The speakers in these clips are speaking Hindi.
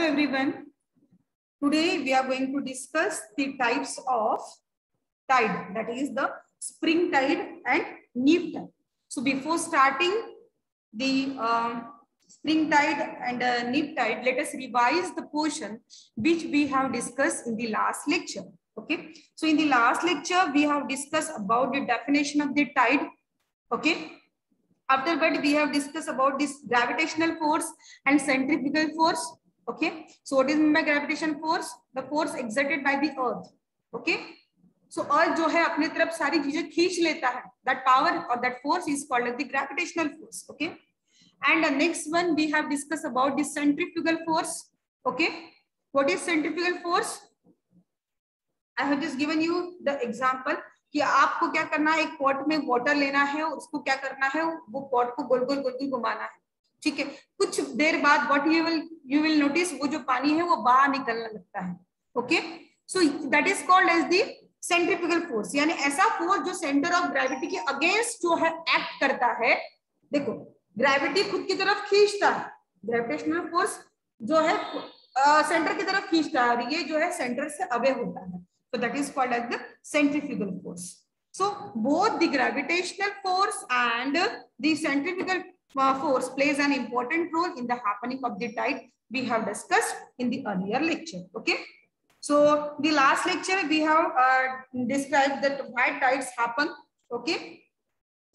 everyone. Today we are going to discuss the types of tide, that is the spring tide and neap tide. So before starting the spring tide and neap tide, let us revise the portion which we have discussed in the last lecture. Okay, so in the last lecture we have discussed about the definition of the tide. Okay, after that we have discussed about this gravitational force and centrifugal force. Okay, so what is meant by gravitation force? The force exerted by the earth. Okay, so earth जो है अपने तरफ सारी चीजें खींच लेता है, that power or that force is called as the gravitational force. Okay, and the next one we have discussed about the centrifugal force. Okay, what is centrifugal force? I have just given you the example कि आपको क्या करना है, एक पॉट में वाटर लेना है, उसको क्या करना है, वो पॉट को गोल गोल घुमाना है. ठीक है, कुछ देर बाद व्हाट यू विल नोटिस, वो जो पानी है वो बाहर निकलने लगता है. Okay, so that is called as the centrifugal force, यानी ऐसा फोर्स जो सेंटर ऑफ ग्रेविटी के अगेंस्ट जो है एक्ट करता है. देखो, ग्रेविटी खुद की तरफ खींचता है, ग्रेविटेशनल फोर्स जो है सेंटर की तरफ खींचता है, और ये जो है सेंटर से अवे होता है. So that is called as the centrifugal force. So both the gravitational force and the centrifugal force plays an important role in the happening of the tide. We have discussed in the earlier lecture. Okay. So the last lecture we have described that why tides happen. Okay.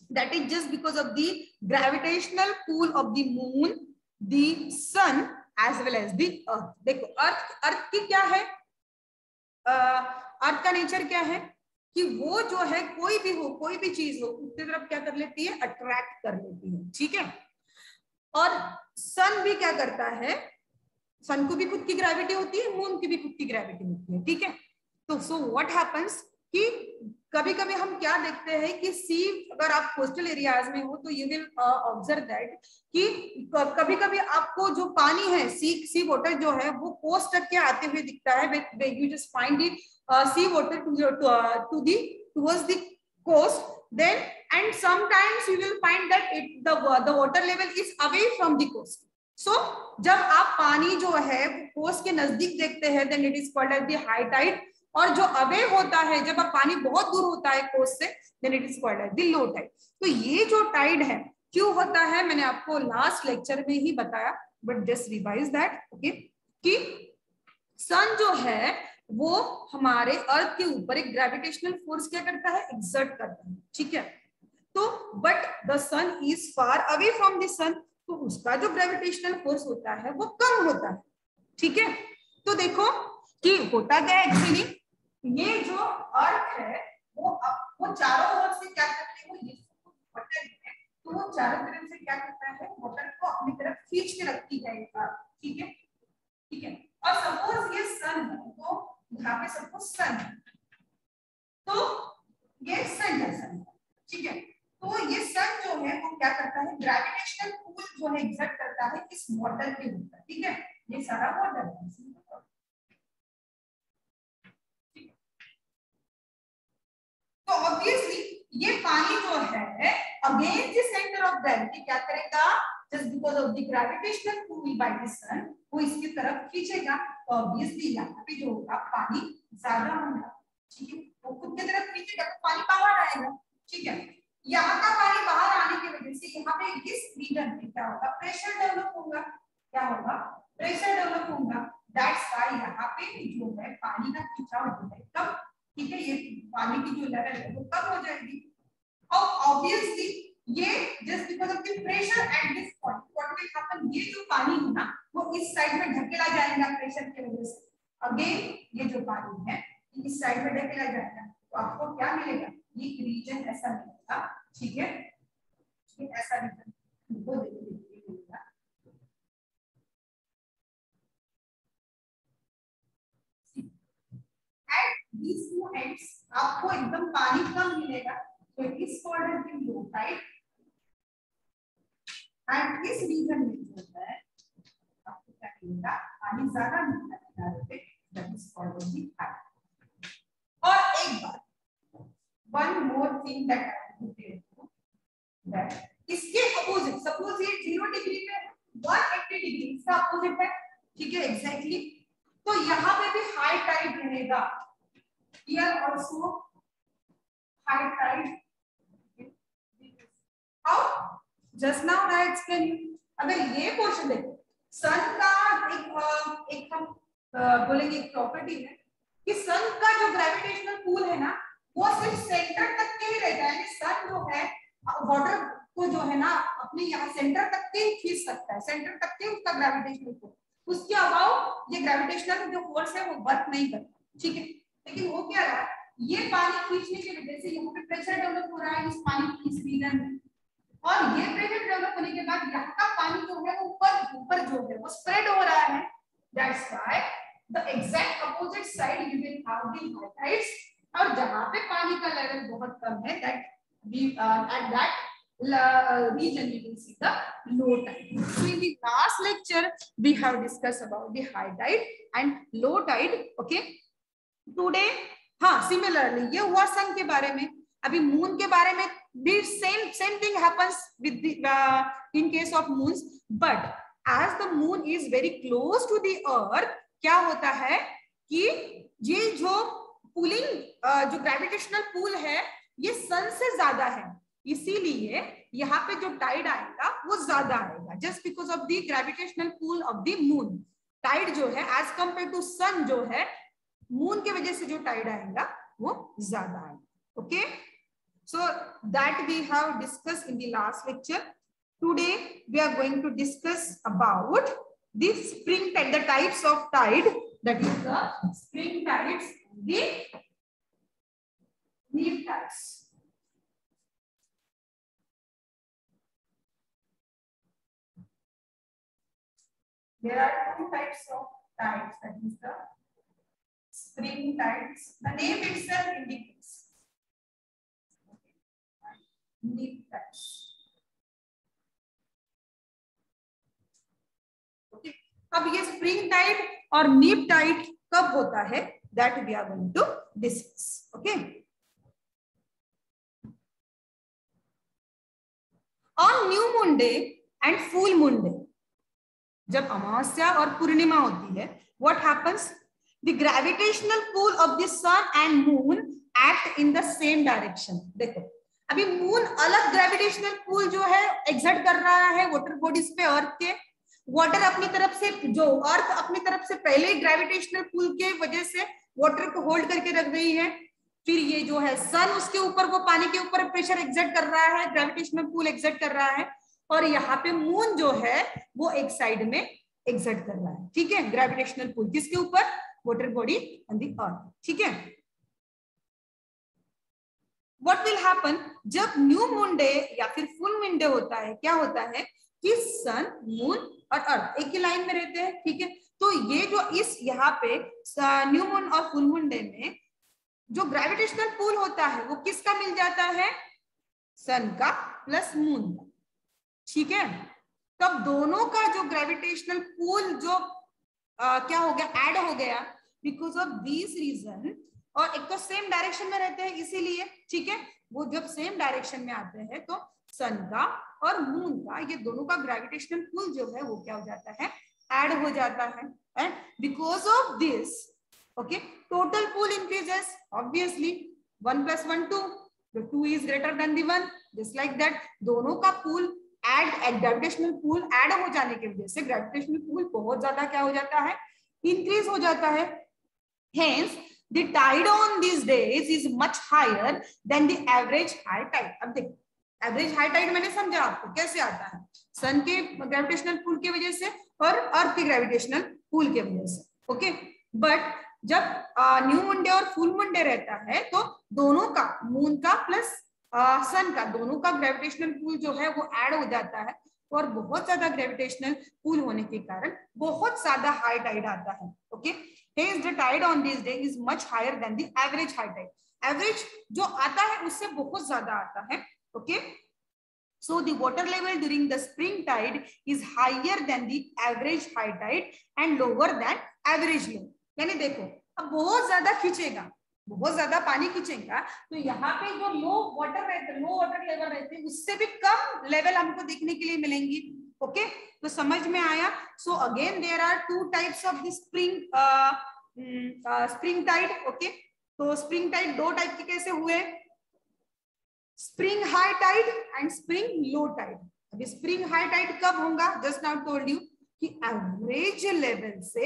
That is just because of the gravitational pull of the moon, the sun, as well as the earth. देखो, अर्थ की क्या है? अर्थ का नेचर क्या है कि वो जो है कोई भी चीज हो उसकी तरफ क्या कर लेती है, अट्रैक्ट कर लेती है. ठीक है, और सन भी क्या करता है, सन को भी खुद की ग्रेविटी होती है, मून की भी खुद की ग्रेविटी होती है. ठीक है, तो सो व्हाट हैपेंस कि कभी कभी हम क्या देखते हैं कि सी, अगर आप कोस्टल एरियाज में हो तो यू विल ऑब्जर्व दैट कि कभी कभी आपको जो पानी है, सी वाटर जो है वो कोस्ट तक के आते हुए दिखता है. You just find it sea water towards the coast, then and sometimes you will find that the water level is away from the coast. So जब आप पानी जो है कोस्ट के नजदीक देखते हैं then it is called as the high tide, और जो अवे होता है जब आप पानी बहुत दूर होता है कोस्ट से then it is called as the low tide. तो ये जो टाइड है क्यों होता है, मैंने आपको लास्ट लेक्चर में ही बताया, but just revise that. Okay, कि सन जो है वो हमारे अर्थ के ऊपर एक ग्रेविटेशनल फोर्स क्या करता है, एक्सर्ट करता है. ठीक है, तो but the sun is far away from the sun, तो उसका जो ग्रेविटेशनल फोर्स होता है वो कम होता है. ठीक है, तो देखो कि होता क्या है एक्चुअली, ये जो अर्थ है वो चारों ओर से क्या करते हैं, वो ये वाटर है तो वो चारों तरफ से क्या करता है, वाटर को अपनी तरफ खींच के रखती है. ठीक है, ठीक है, और सपोज ये सन है, तो यहाँ पे सपोज सन है, तो ये सन है सन. ठीक है, तो ये सन जो है वो क्या करता है, ग्रेविटेशनल पुल जो है एक्सर्ट करता है इस वाटर के ऊपर. ठीक है, ये सारा वाटर है. तो ऑब्वियसली ये पानी जो है against the centre of gravity क्या करेगा, just because of the gravitational pull by the sun, वो इसकी तरफ खींचेगा. तो ऑब्वियसली यहाँ पे जो होगा पानी ज्यादा होगा. ठीक है, वो खुद की तरफ खींचेगा तो पानी बाहर आएगा. ठीक है, यहाँ का पानी बाहर आने की वजह से यहाँ पे इस रीजन में क्या होगा, प्रेशर डेवलप होगा. क्या होगा, प्रेशर डेवलप होगा. दैट्स व्हाई यहाँ पे जो है पानी का खिंचाव जो है कम. ठीक है, ये पानी की जो लेवल है वो कम हो जाएगी. और ऑब्वियसली ये just because of the pressure at this point what will happen, ये जो पानी है ना वो इस साइड में ढकेला जाएगा प्रेशर की वजह से. अगेन ये जो पानी है इस साइड में ढकेला जाएगा, तो आपको क्या मिलेगा, ये रीजन ऐसा मिलेगा. ठीक है, ये ऐसा रीजन वो देखिए मिलेगा. एट these two ends आपको एकदम पानी कम मिलेगा, तो इस कॉर्डर की लो टाइड, एंड इस रीजन में जो है आपको क्या मिलेगा, पानी ज्यादा मिलता है. That is called the high. और एक बात, one more thing that I will tell you, that इसके अपोजिट, सपोज ये 0 डिग्री पे 180 डिग्री इसका अपोजिट है ठीक है एग्जैक्टली। तो यहाँ पे भी हाई टाइड रहेगा, here also high tide. How? Just now I explain you. अगर ये क्वेश्चन देखो, सन का एक हम बोलेंगे एक प्रॉपर्टी है कि सन का जो ग्रेविटेशनल पुल है ना वो सिर्फ सेंटर तक के ही रहता है। सन जो है वाटर को जो है ना अपने यहाँ सेंटर तक के ही खींच सकता है, सेंटर तक के उसका ग्रेविटेशनल पुल, उसके अबाव ये ग्रेविटेशनल जो फोर्स है वो वर्क नहीं करता, ठीक है। लेकिन वो क्या रहा, ये पानी खींचने की वजह से यहाँ पे प्रेशर डेवलप हो रहा है इस पानी की इस रीजन में, और ये प्रेशर डेवलप होने के बाद यहाँ का पानी जो है वो ऊपर जो है वो स्प्रेड हो रहा है। That's why the exact opposite side you will have the high tides, और जहां पे पानी का लेवल बहुत कम है that we at that region you will see the low tide. So in the last lecture we have discussed about the high tide and low tide. Okay, today हाँ similarly ये हुआ सन के बारे में, अभी मून के बारे में भी same thing happens with the in case of moons, but as the moon is very close to the earth क्या होता है कि ये जो पुलिंग जो ग्रेविटेशनल पुल है ये सन से ज्यादा है, इसीलिए यहाँ पे जो टाइड आएगा वो ज्यादा आएगा, just because of the gravitational pull of the moon. Tide जो है एज कंपेयर टू सन जो है मून के वजह से जो टाइड आएगा वो ज्यादा आएगा। Okay, so that we have discuss in the last lecture. Today we are going to discuss about the spring tide, the types of tide, that is the spring tides, the neap tides. There are two types of tides, that is the spring tides. The name itself indicates. Neap tides. Okay. अब ये spring tide और neap tide कब होता है? That we are going to discuss. Okay. On new moon day and full moon day, जब अमावस्या और पूर्णिमा होती है, what happens? The gravitational pull of the sun and moon act in the same direction. देखो अभी मून अलग ग्रेविटेशनल पुल जो है एक्सर्ट कर रहा है वाटर बॉडीज पे अर्थ के, वाटर अपनी तरफ से जो अर्थ अपनी तरफ से पहले ही ग्रेविटेशनल पुल के वजह से वाटर को होल्ड करके रख रही है, फिर ये जो है सन उसके ऊपर वो पानी के ऊपर प्रेशर एक्सर्ट कर रहा है, ग्रेविटेशनल पुल एक्सर्ट कर रहा है, और यहाँ पे मून जो है वो एक साइड में एक्सर्ट कर रहा है, ठीक है, ग्रेविटेशनल पुल किसके ऊपर? Water body on the earth, ठीक है। व्हाट विल हैपन जब न्यू मून डे या फिर फुल मून डे होता है, क्या होता है कि सन, मून और अर्थ एक ही लाइन में रहते हैं, ठीक है। तो ये जो इस यहाँ पे न्यू मून और फुल मून डे में जो ग्रेविटेशनल पुल होता है वो किसका मिल जाता है? सन का प्लस मून का, ठीक है। तब दोनों का जो ग्रेविटेशनल पुल जो क्या हो गया, ऐड हो गया बिकॉज ऑफ दिस रीजन, और एक तो सेम डायरेक्शन में रहते हैं इसीलिए, ठीक है। वो जब सेम डायरेक्शन में आते हैं तो सन का और मून का ये दोनों का ग्रेविटेशनल पुल जो है वो क्या हो जाता है, ऐड हो जाता है, and because of this okay total pull increases, obviously 1 + 1 2, the 2 is greater than the 1, just like that दोनों का पुल एड ग्रेविटेशनल पुल ऐड हो जाने की वजह से ग्रेविटेशनल पुल बहुत ज्यादा क्या हो जाता है, इंक्रीज हो जाता है। Hence the tide on these days is much higher than the average high tide. अब देखो एवरेज हाई टाइड मैंने समझा आपको कैसे आता है, सन के ग्रेविटेशनल पुल की वजह से और अर्थ के ग्रेविटेशनल पुल की वजह से, ओके। बट जब न्यू मून डे और फुल मून डे रहता है तो दोनों का, मून का प्लस सन का, दोनों का ग्रेविटेशनल पुल जो है वो ऐड हो जाता है, और बहुत ज्यादा ग्रेविटेशनल पुल होने के कारण बहुत ज्यादा हाई टाइड आता है, okay. Hence the tide on this day is much higher than the average high tide. Average जो आता है उससे बहुत ज्यादा आता है, okay. So the water level during the spring tide is higher than the average high tide and lower than average low. यानी देखो अब बहुत ज्यादा खींचेगा, बहुत ज्यादा पानी खींचेगा तो यहाँ पे जो लो वाटर रहते, लो वाटर लेवल रहते हैं उससे भी कम लेवल हमको देखने के लिए मिलेंगी, ओके, तो समझ में आया? So again there are two types of the spring tide. Okay, तो स्प्रिंग टाइड दो टाइप के कैसे हुए? Spring high tide and spring low tide. अभी स्प्रिंग हाई टाइड कब होगा? जस्ट नाउ टोल्ड यू कि एवरेज लेवल से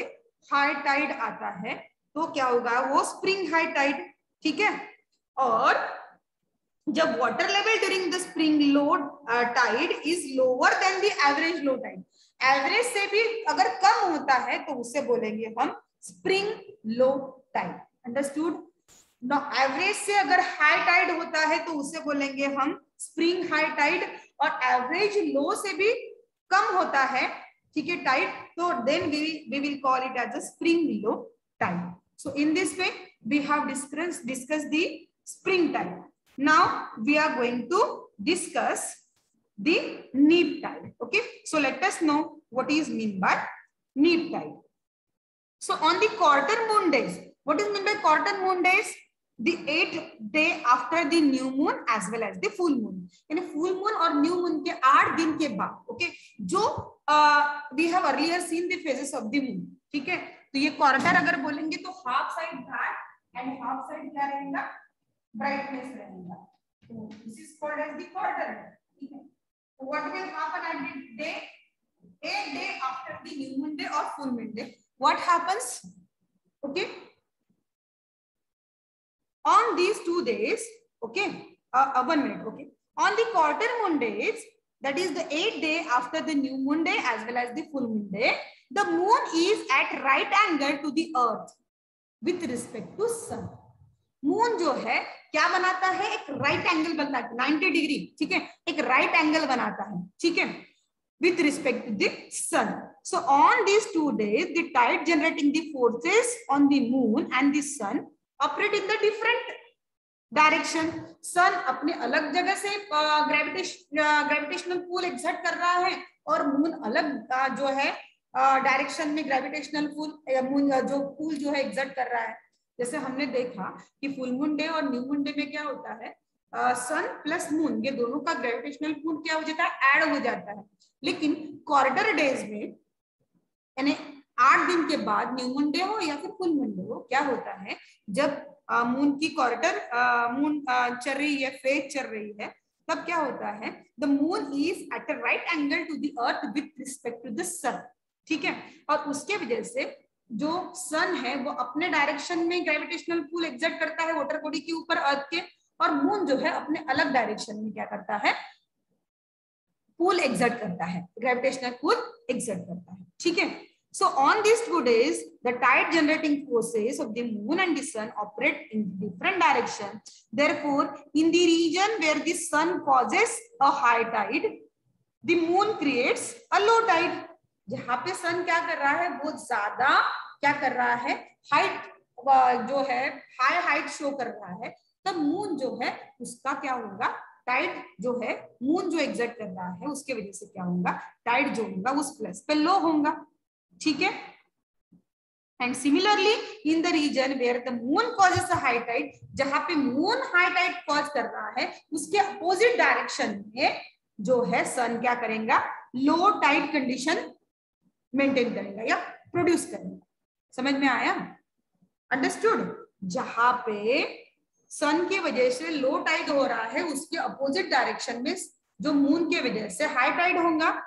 हाई टाइड आता है तो क्या होगा? वो स्प्रिंग हाई टाइड। ठीक है, और जब water level during the spring low tide is lower than the average low tide, average से भी अगर कम होता है तो उसे बोलेंगे हम स्प्रिंग लो टाइड। अंडरस्टूड? ना एवरेज से अगर हाई टाइड होता है तो उसे बोलेंगे हम स्प्रिंग हाई टाइड, और एवरेज लो से भी कम होता है, ठीक है, टाइड, तो then we will call it as a spring low tide. So in this way we have discussed the spring tide. Now we are going to discuss the neap tide. Okay, so let us know what is mean by neap tide. So on the quarter moon days, what is mean by quarter moon days? The 8th day after the new moon as well as the full moon. यानी full moon और new moon के 8 दिन के बाद, okay, जो we have earlier seen the phases of the moon. ठीक है, तो ये क्वार्टर अगर बोलेंगे तो half side dark and half side क्या रहेगा? ब्राइटनेस रहेगा। तो this is called as the quarter. ठीक है, तो what will happen at the day, a day after the new moon day or full moon day? What happens? Okay, on these 2 days, okay, 1 minute, okay, on the quarter moon days, that is the 8th day after the new moon day as well as the full moon day, the moon is at right angle to the earth with respect to sun. Moon जो है क्या बनाता है? एक राइट एंगल बनता है 90 डिग्री, ठीक है, एक राइट एंगल बनाता है, ठीक है, with respect to the sun. So on these 2 days, the tide generating the forces on the moon and the sun operate in the different direction. Sun अपने अलग जगह से ग्रेविटेशनल पुल एक्सर्ट कर रहा है और मून अलग जो है डायरेक्शन में ग्रेविटेशनल पुल जो पुल जो है एक्सर्ट कर रहा है। जैसे हमने देखा कि फुल मून डे और न्यू मून डे में क्या होता है, सन प्लस मून ये दोनों का ग्रेविटेशनल पुल क्या हो जाता है? ऐड हो जाता है। लेकिन क्वार्टर डेज में यानी 8 दिन के बाद न्यू मून डे हो या फिर फुल मून डे हो, क्या होता है? जब मून की क्वार्टर मून चल रही है, फेज चल रही है, तब क्या होता है? The moon is at a right angle to the earth with respect to the sun. ठीक है, और उसके वजह से जो सन है वो अपने डायरेक्शन में ग्रेविटेशनल पुल एक्सर्ट करता है वाटर बॉडी के ऊपर अर्थ के, और मून जो है अपने अलग डायरेक्शन में क्या करता है? पुल एक्सर्ट करता है, ग्रेविटेशनल पुल एक्सर्ट करता है। ठीक है, so on these 2 days the tide generating forces of the moon and the sun operate in different direction. Therefore in the region where the sun causes a high tide, the moon creates a low tide. जहां पे सन क्या कर रहा है? वो ज्यादा क्या कर रहा है? हाइट जो है हाई हाइट शो कर रहा है, तब मून जो है उसका क्या होगा? टाइड जो है मून जो एग्जर्ट कर रहा है उसके वजह से क्या होगा? टाइड जो होगा उस प्लस पे लो होगा। ठीक है, and similarly in the region where the moon causes a high tide, जहां पे मून हाई टाइड कॉज कर रहा है उसके अपोजिट डायरेक्शन में जो है सन क्या करेगा? लो टाइड कंडीशन मेंटेन करेगा या प्रोड्यूस करेगा। समझ में आया? अंडरस्टूड? जहां पे सन की वजह से लो टाइड हो रहा है उसके अपोजिट डायरेक्शन में जो मून के वजह से हाई टाइड होगा,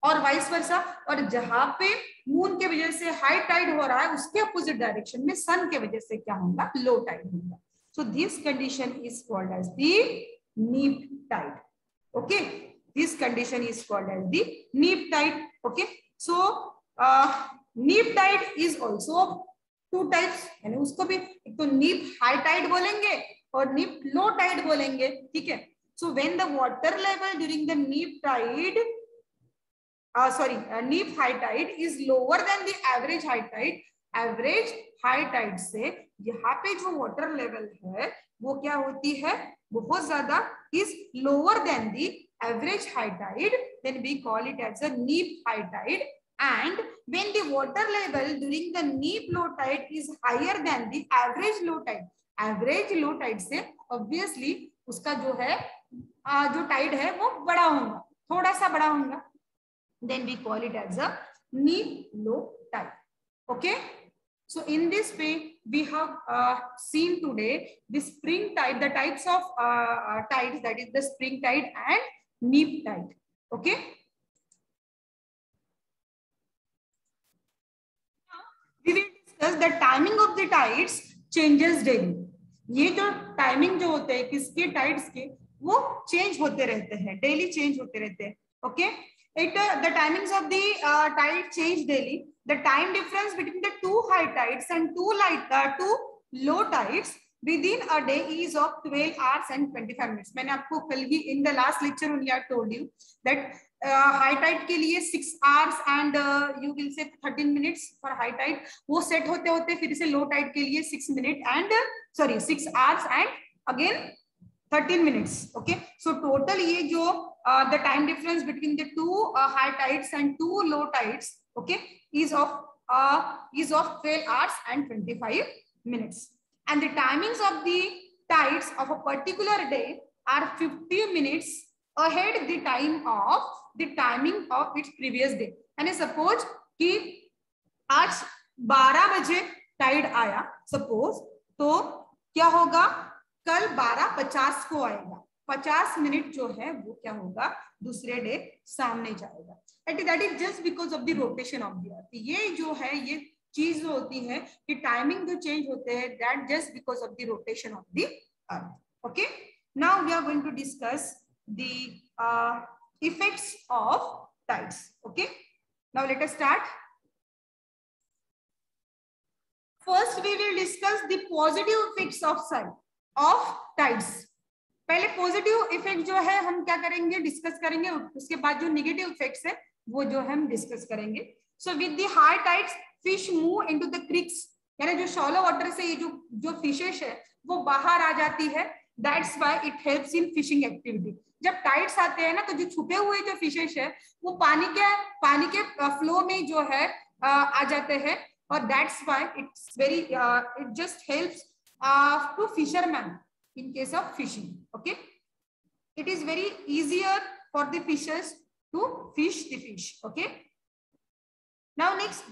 और वाइस वर्सा, और जहां पे मून के वजह से हाई टाइड हो रहा है उसके अपोजिट डायरेक्शन में सन के वजह से क्या होगा? लो टाइड होगा। So this condition is called as the neap tide. Okay, this condition is called as the neap tide. Okay, so neap tide is also 2 types, यानी उसको भी एक तो नीप हाई टाइड बोलेंगे और नीप लो टाइड बोलेंगे। ठीक है, so when the water level during the neap tide neap high tide is lower than the average high tide, average high tide से यहाँ पे जो वाटर लेवल है वो क्या होती है? बहुत ज्यादा, is lower than the average high tide, then we call it as a neap high tide. And when the water level during the neap low tide is higher than the average low tide, average low tide से obviously उसका जो है जो टाइड है वो बड़ा होगा, थोड़ा सा बड़ा होगा। then we call it as a neap low tide. Okay, so in this way we have seen today the spring tide, the types of tides, that is the spring tide and neap tide. Okay, now we will discuss the timing of the tides changes daily. ये जो टाइमिंग जो होते हैं किसके टाइड्स के, वो चेंज होते रहते हैं, डेली चेंज होते रहते हैं. Okay, the timings of the tide change daily. The time difference between the two high tides and two low tides within a day is of 12 hours and 25 minutes. मैंने आपको कल ही in the last lecture only I told you that high tide के लिए 6 hours and you will say 13 minutes for high tide. वो set होते होते फिर से low tide के लिए 6 hours and again 13 minutes. Okay, so total ये जो the time difference between the two high tides and two low tides, okay, is of 12 hours and 25 minutes. And the timings of the tides of a particular day are 50 minutes ahead the timing of its previous day. यानी suppose कि आज 12 बजे tide आया suppose, तो क्या होगा, कल 12:50 को आएगा, 50 मिनट जो है वो क्या होगा, दूसरे डे सामने जाएगा. That is just because of the rotation of the अर्थ. ये जो है ये चीज जो होती है कि टाइमिंग जो चेंज होते हैं, that just because of the rotation of the earth. Okay, now we are going to discuss the effects of tides. Okay, now let us start. First we will discuss the positive effects of tides. पहले पॉजिटिव इफेक्ट जो है हम क्या करेंगे, डिस्कस करेंगे, उसके बाद जो नेगेटिव इफेक्ट्स है वो जो हम डिस्कस करेंगे. So with the high tides fish move into the creeks, यानी जो शॉलो वाटर से ये जो फिशेस है वो बाहर आ जाती है. That's why it helps in fishing activity. जब टाइड्स आते हैं ना तो जो छुपे हुए जो फिशेस है वो पानी के फ्लो में जो है आ जाते हैं, और that's why it just helps to fisherman in case of fishing. Okay, it is very easier for the fishers to fish the fish. Okay, now next,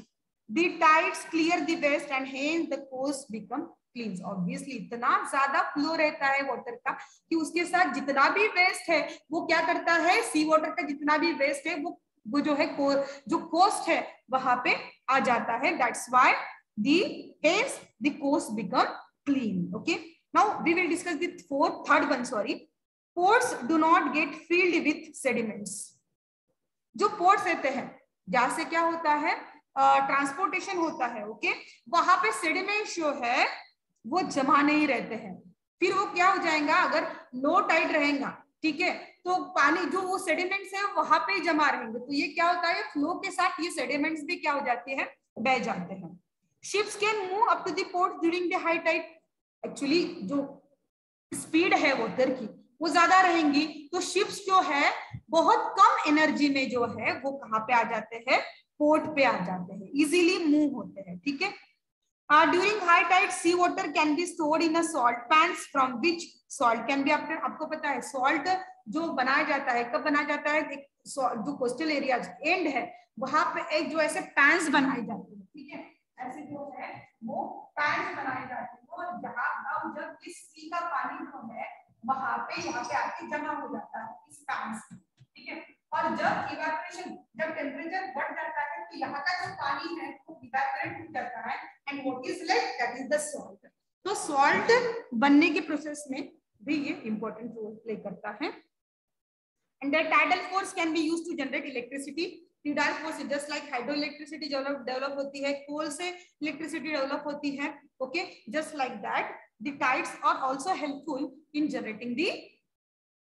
the tides clear the waste and hence the coast become clean. Obviously इतना ज्यादा फ्लो रहता है वाटर का कि उसके साथ जितना भी वेस्ट है वो क्या करता है, सी वाटर का जितना भी वेस्ट है वो जो है जो कोस्ट है वहां पे आ जाता है. That's why hence the coast become clean. Okay, now we will discuss the third one. Ports do not get filled with sediments. जो ports रहते हैं जहां से क्या होता है, ट्रांसपोर्टेशन होता है. ओके, वहां पे सेडिमेंट्स जो है वो जमा नहीं रहते हैं. फिर वो क्या हो जाएगा, अगर लो टाइड रहेगा, ठीक है, तो पानी जो वो सेडिमेंट्स है वहां पे जमा रहेंगे, तो ये क्या होता है, फ्लो के साथ ये सेडिमेंट्स भी क्या हो जाते हैं, बह जाते हैं. Ships can move up to the port during the high tide. Actually जो स्पीड है वाटर की वो ज्यादा रहेंगी, तो शिप्स जो है बहुत कम एनर्जी में जो है वो कहाँ पे आ जाते हैं, पोर्ट पे आ जाते हैं, इजीली मूव होते हैं. ठीक है, during high tide sea water can be stored in a salt pans from which salt can be, आपको पता है सॉल्ट जो बनाया जाता है, कब बनाया जाता है, जो कोस्टल एरिया एंड है वहां पे एक जो ऐसे पैन्स बनाए जाते हैं. ठीक है, ऐसे जो है वो पैन्स बनाए जाते हैं, और जहां जब इस सी का पानी जो है वहां पे यहाँ पे आके जमा हो जाता है इस पैन्स में. ठीक है, और जब इवेपोरेशन, जब टेम्परेचर बढ़ जाता है तो यहाँ का जो पानी है वो इवेपोरेट हो जाता है, and what is left, that is the salt. तो सॉल्ट बनने के प्रोसेस में भी ये इंपॉर्टेंट रोल प्ले करता है. And the tidal force can be used to generate electricity. tidal force just like hydro electricity develop होती है, कोल से इलेक्ट्रिसिटी डेवलप होती है. Okay, just like that the tides are also helpful in generating the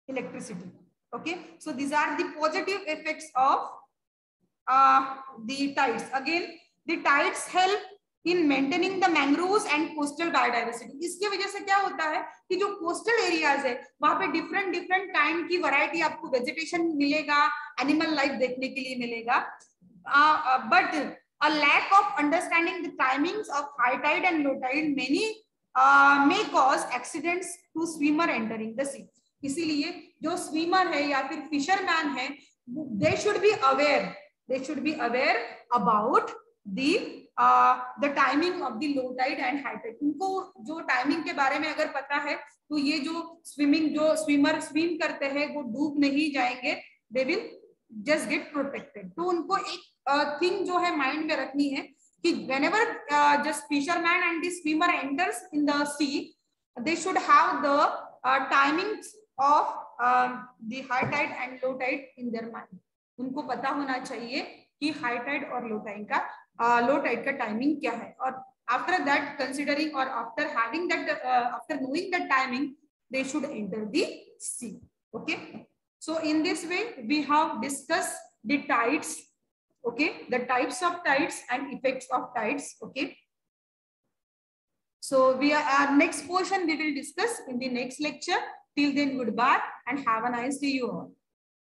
electricity. Okay, so these are the positive effects of the tides. Again, the tides help in maintaining the mangroves and coastal biodiversity. इसकी वजह से क्या होता है कि जो coastal areas है वहां पे different kind की variety आपको vegetation मिलेगा, animal life देखने के लिए मिलेगा, but a lack of understanding the timings of high tide and low tide may cause accidents to swimmer entering the sea. इसीलिए जो स्विमर है या फिर फिशरमैन है, they should be aware they should be aware about the timing of the low tide and high tide. उनको जो टाइमिंग के बारे में अगर पता है तो ये जो स्विमर स्विम करते हैं वो डूब नहीं जाएंगे, they will just get protected. तो उनको एक थिंग जो है माइंड में रखनी है कि whenever just fisherman and the swimmer enters in the sea, they should have the timings of the high tide and low tide in their mind. उनको पता होना चाहिए कि हाई टाइड और लो टाइड का टाइमिंग क्या है. और आफ्टर दैट कंसिडरिंग और after having that after knowing that timing they should enter the sea. Okay, so in this way we have discussed the tides. Okay, the types of tides and effects of tides. Okay, so we are next portion we will discuss in the next lecture. Till then, goodbye and have a nice day you all.